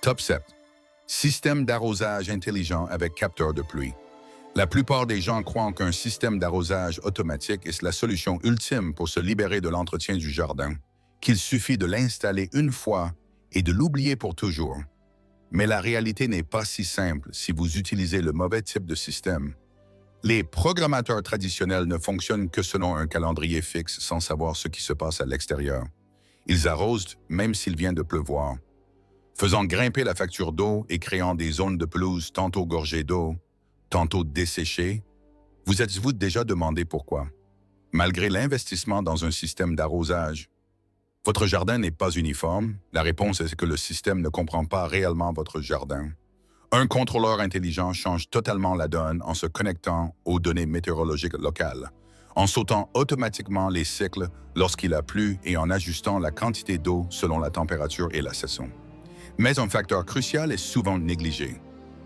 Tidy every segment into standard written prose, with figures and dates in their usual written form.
Top 7. Système d'arrosage intelligent avec capteur de pluie. La plupart des gens croient qu'un système d'arrosage automatique est la solution ultime pour se libérer de l'entretien du jardin, qu'il suffit de l'installer une fois et de l'oublier pour toujours. Mais la réalité n'est pas si simple si vous utilisez le mauvais type de système. Les programmateurs traditionnels ne fonctionnent que selon un calendrier fixe sans savoir ce qui se passe à l'extérieur. Ils arrosent même s'il vient de pleuvoir, faisant grimper la facture d'eau et créant des zones de pelouse tantôt gorgées d'eau, tantôt desséchées. Vous êtes-vous déjà demandé pourquoi? Malgré l'investissement dans un système d'arrosage, votre jardin n'est pas uniforme. La réponse est que le système ne comprend pas réellement votre jardin. Un contrôleur intelligent change totalement la donne en se connectant aux données météorologiques locales, en sautant automatiquement les cycles lorsqu'il a plu et en ajustant la quantité d'eau selon la température et la saison. Mais un facteur crucial est souvent négligé: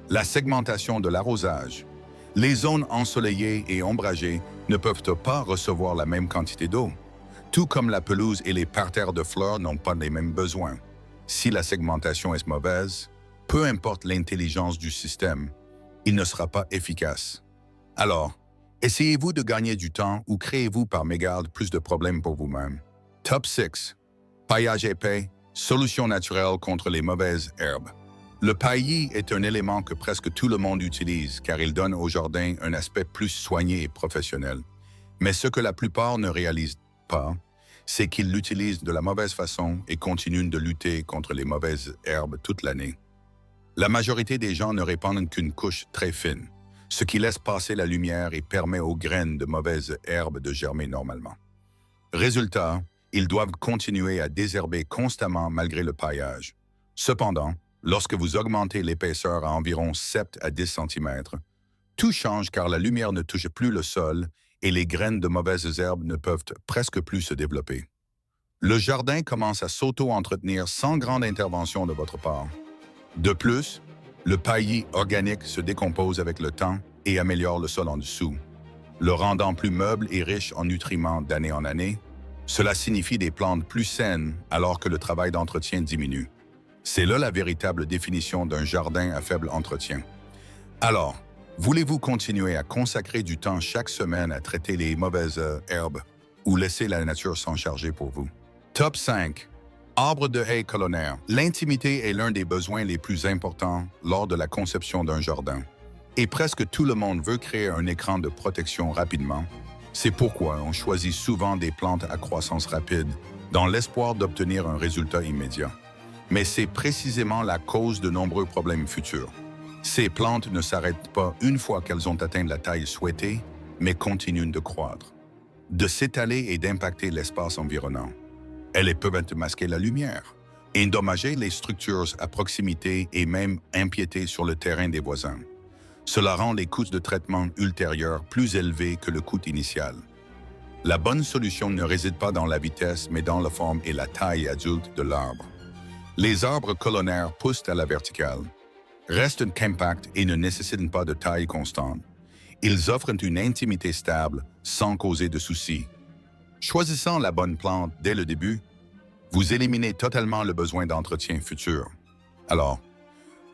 la segmentation de l'arrosage. Les zones ensoleillées et ombragées ne peuvent pas recevoir la même quantité d'eau, tout comme la pelouse et les parterres de fleurs n'ont pas les mêmes besoins. Si la segmentation est mauvaise, peu importe l'intelligence du système, il ne sera pas efficace. Alors, essayez-vous de gagner du temps ou créez-vous par mégarde plus de problèmes pour vous-même? Top 6. Paillage épais, solution naturelle contre les mauvaises herbes. Le paillis est un élément que presque tout le monde utilise car il donne au jardin un aspect plus soigné et professionnel. Mais ce que la plupart ne réalisent pas, c'est qu'ils l'utilisent de la mauvaise façon et continuent de lutter contre les mauvaises herbes toute l'année. La majorité des gens ne répandent qu'une couche très fine, ce qui laisse passer la lumière et permet aux graines de mauvaises herbes de germer normalement. Résultat, ils doivent continuer à désherber constamment malgré le paillage. Cependant, lorsque vous augmentez l'épaisseur à environ 7 à 10 cm, tout change car la lumière ne touche plus le sol et les graines de mauvaises herbes ne peuvent presque plus se développer. Le jardin commence à s'auto-entretenir sans grande intervention de votre part. De plus, le paillis organique se décompose avec le temps et améliore le sol en dessous, le rendant plus meuble et riche en nutriments d'année en année. Cela signifie des plantes plus saines alors que le travail d'entretien diminue. C'est là la véritable définition d'un jardin à faible entretien. Alors, voulez-vous continuer à consacrer du temps chaque semaine à traiter les mauvaises herbes ou laisser la nature s'en charger pour vous? Top 5. Arbre de haie colonnaire. L'intimité est l'un des besoins les plus importants lors de la conception d'un jardin. Et presque tout le monde veut créer un écran de protection rapidement. C'est pourquoi on choisit souvent des plantes à croissance rapide, dans l'espoir d'obtenir un résultat immédiat. Mais c'est précisément la cause de nombreux problèmes futurs. Ces plantes ne s'arrêtent pas une fois qu'elles ont atteint la taille souhaitée, mais continuent de croître, de s'étaler et d'impacter l'espace environnant. Elles peuvent masquer la lumière, endommager les structures à proximité et même empiéter sur le terrain des voisins. Cela rend les coûts de traitement ultérieurs plus élevés que le coût initial. La bonne solution ne réside pas dans la vitesse, mais dans la forme et la taille adulte de l'arbre. Les arbres colonnaires poussent à la verticale, restent compacts et ne nécessitent pas de taille constante. Ils offrent une intimité stable sans causer de soucis. Choisissant la bonne plante dès le début, vous éliminez totalement le besoin d'entretien futur. Alors,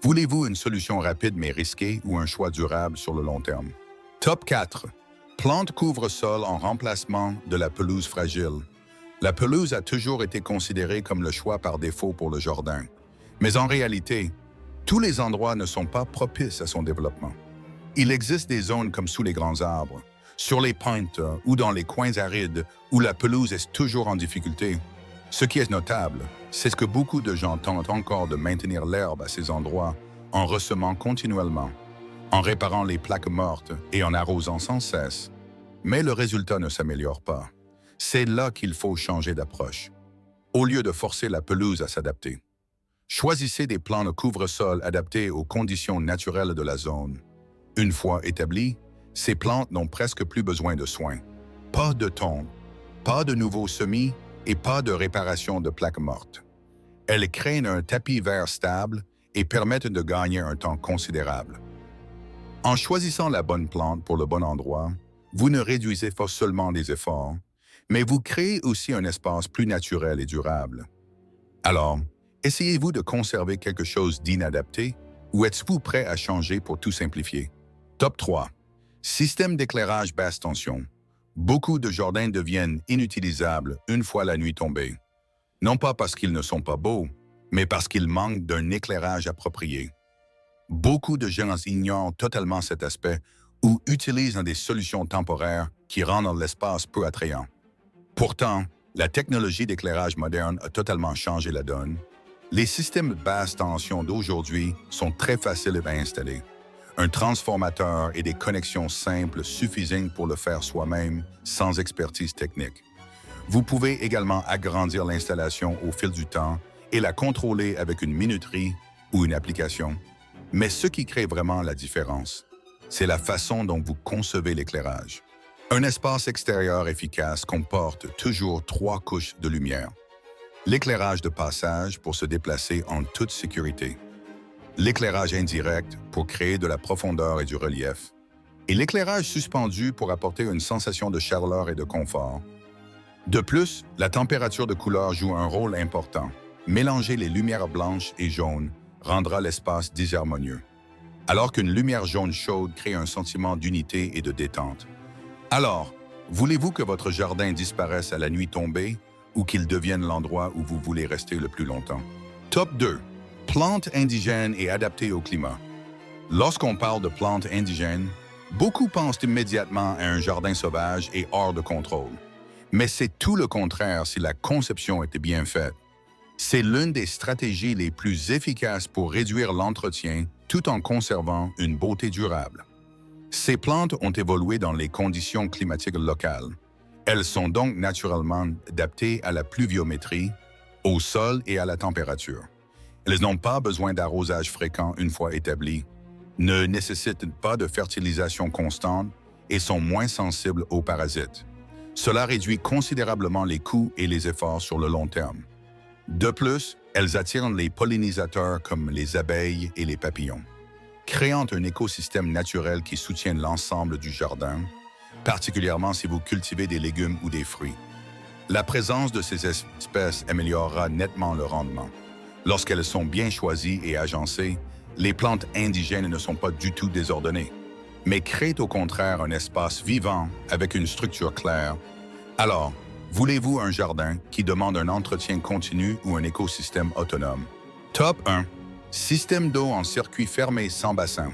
voulez-vous une solution rapide mais risquée ou un choix durable sur le long terme? Top 4. Plante couvre-sol en remplacement de la pelouse fragile. La pelouse a toujours été considérée comme le choix par défaut pour le jardin. Mais en réalité, tous les endroits ne sont pas propices à son développement. Il existe des zones comme sous les grands arbres, sur les pentes ou dans les coins arides où la pelouse est toujours en difficulté. Ce qui est notable, c'est que beaucoup de gens tentent encore de maintenir l'herbe à ces endroits en ressemant continuellement, en réparant les plaques mortes et en arrosant sans cesse. Mais le résultat ne s'améliore pas. C'est là qu'il faut changer d'approche, au lieu de forcer la pelouse à s'adapter. Choisissez des plans de couvre-sol adaptés aux conditions naturelles de la zone. Une fois établies, ces plantes n'ont presque plus besoin de soins. Pas de tonte, pas de nouveaux semis et pas de réparation de plaques mortes. Elles créent un tapis vert stable et permettent de gagner un temps considérable. En choisissant la bonne plante pour le bon endroit, vous ne réduisez pas seulement des efforts, mais vous créez aussi un espace plus naturel et durable. Alors, Essayez-vous de conserver quelque chose d'inadapté ou êtes-vous prêt à changer pour tout simplifier? Top 3. Système d'éclairage basse tension. Beaucoup de jardins deviennent inutilisables une fois la nuit tombée. Non pas parce qu'ils ne sont pas beaux, mais parce qu'ils manquent d'un éclairage approprié. Beaucoup de gens ignorent totalement cet aspect ou utilisent des solutions temporaires qui rendent l'espace peu attrayant. Pourtant, la technologie d'éclairage moderne a totalement changé la donne. Les systèmes basse tension d'aujourd'hui sont très faciles à installer. Un transformateur et des connexions simples suffisent pour le faire soi-même sans expertise technique. Vous pouvez également agrandir l'installation au fil du temps et la contrôler avec une minuterie ou une application. Mais ce qui crée vraiment la différence, c'est la façon dont vous concevez l'éclairage. Un espace extérieur efficace comporte toujours 3 couches de lumière. L'éclairage de passage pour se déplacer en toute sécurité. L'éclairage indirect pour créer de la profondeur et du relief. Et l'éclairage suspendu pour apporter une sensation de chaleur et de confort. De plus, la température de couleur joue un rôle important. Mélanger les lumières blanches et jaunes rendra l'espace disharmonieux, alors qu'une lumière jaune chaude crée un sentiment d'unité et de détente. Alors, voulez-vous que votre jardin disparaisse à la nuit tombée ou qu'il devienne l'endroit où vous voulez rester le plus longtemps? Top 2. Plantes indigènes et adaptées au climat. Lorsqu'on parle de plantes indigènes, beaucoup pensent immédiatement à un jardin sauvage et hors de contrôle. Mais c'est tout le contraire si la conception était bien faite. C'est l'une des stratégies les plus efficaces pour réduire l'entretien tout en conservant une beauté durable. Ces plantes ont évolué dans les conditions climatiques locales. Elles sont donc naturellement adaptées à la pluviométrie, au sol et à la température. Elles n'ont pas besoin d'arrosage fréquent une fois établies, ne nécessitent pas de fertilisation constante et sont moins sensibles aux parasites. Cela réduit considérablement les coûts et les efforts sur le long terme. De plus, elles attirent les pollinisateurs comme les abeilles et les papillons, créant un écosystème naturel qui soutient l'ensemble du jardin, particulièrement si vous cultivez des légumes ou des fruits. La présence de ces espèces améliorera nettement le rendement. Lorsqu'elles sont bien choisies et agencées, les plantes indigènes ne sont pas du tout désordonnées, mais créent au contraire un espace vivant avec une structure claire. Alors, voulez-vous un jardin qui demande un entretien continu ou un écosystème autonome? Top 1. Système d'eau en circuit fermé sans bassin.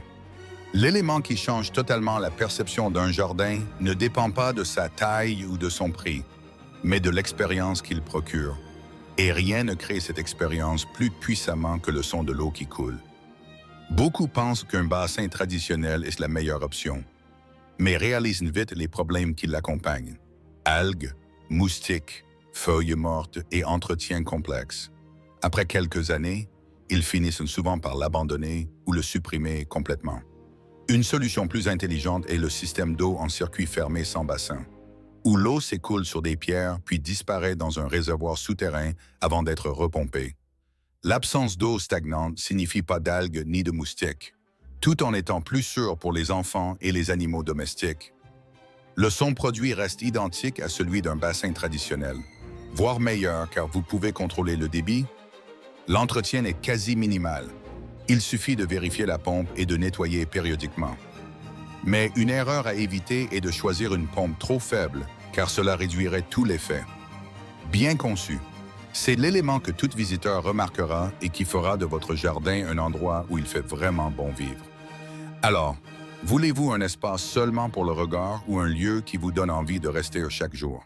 L'élément qui change totalement la perception d'un jardin ne dépend pas de sa taille ou de son prix, mais de l'expérience qu'il procure. Et rien ne crée cette expérience plus puissamment que le son de l'eau qui coule. Beaucoup pensent qu'un bassin traditionnel est la meilleure option, mais réalisent vite les problèmes qui l'accompagnent. Algues, moustiques, feuilles mortes et entretien complexe. Après quelques années, ils finissent souvent par l'abandonner ou le supprimer complètement. Une solution plus intelligente est le système d'eau en circuit fermé sans bassin, où l'eau s'écoule sur des pierres puis disparaît dans un réservoir souterrain avant d'être repompée. L'absence d'eau stagnante signifie pas d'algues ni de moustiques, tout en étant plus sûr pour les enfants et les animaux domestiques. Le son produit reste identique à celui d'un bassin traditionnel, voire meilleur car vous pouvez contrôler le débit. L'entretien est quasi minimal. Il suffit de vérifier la pompe et de nettoyer périodiquement. Mais une erreur à éviter est de choisir une pompe trop faible, car cela réduirait tout l'effet. Bien conçu, c'est l'élément que tout visiteur remarquera et qui fera de votre jardin un endroit où il fait vraiment bon vivre. Alors, voulez-vous un espace seulement pour le regard ou un lieu qui vous donne envie de rester chaque jour?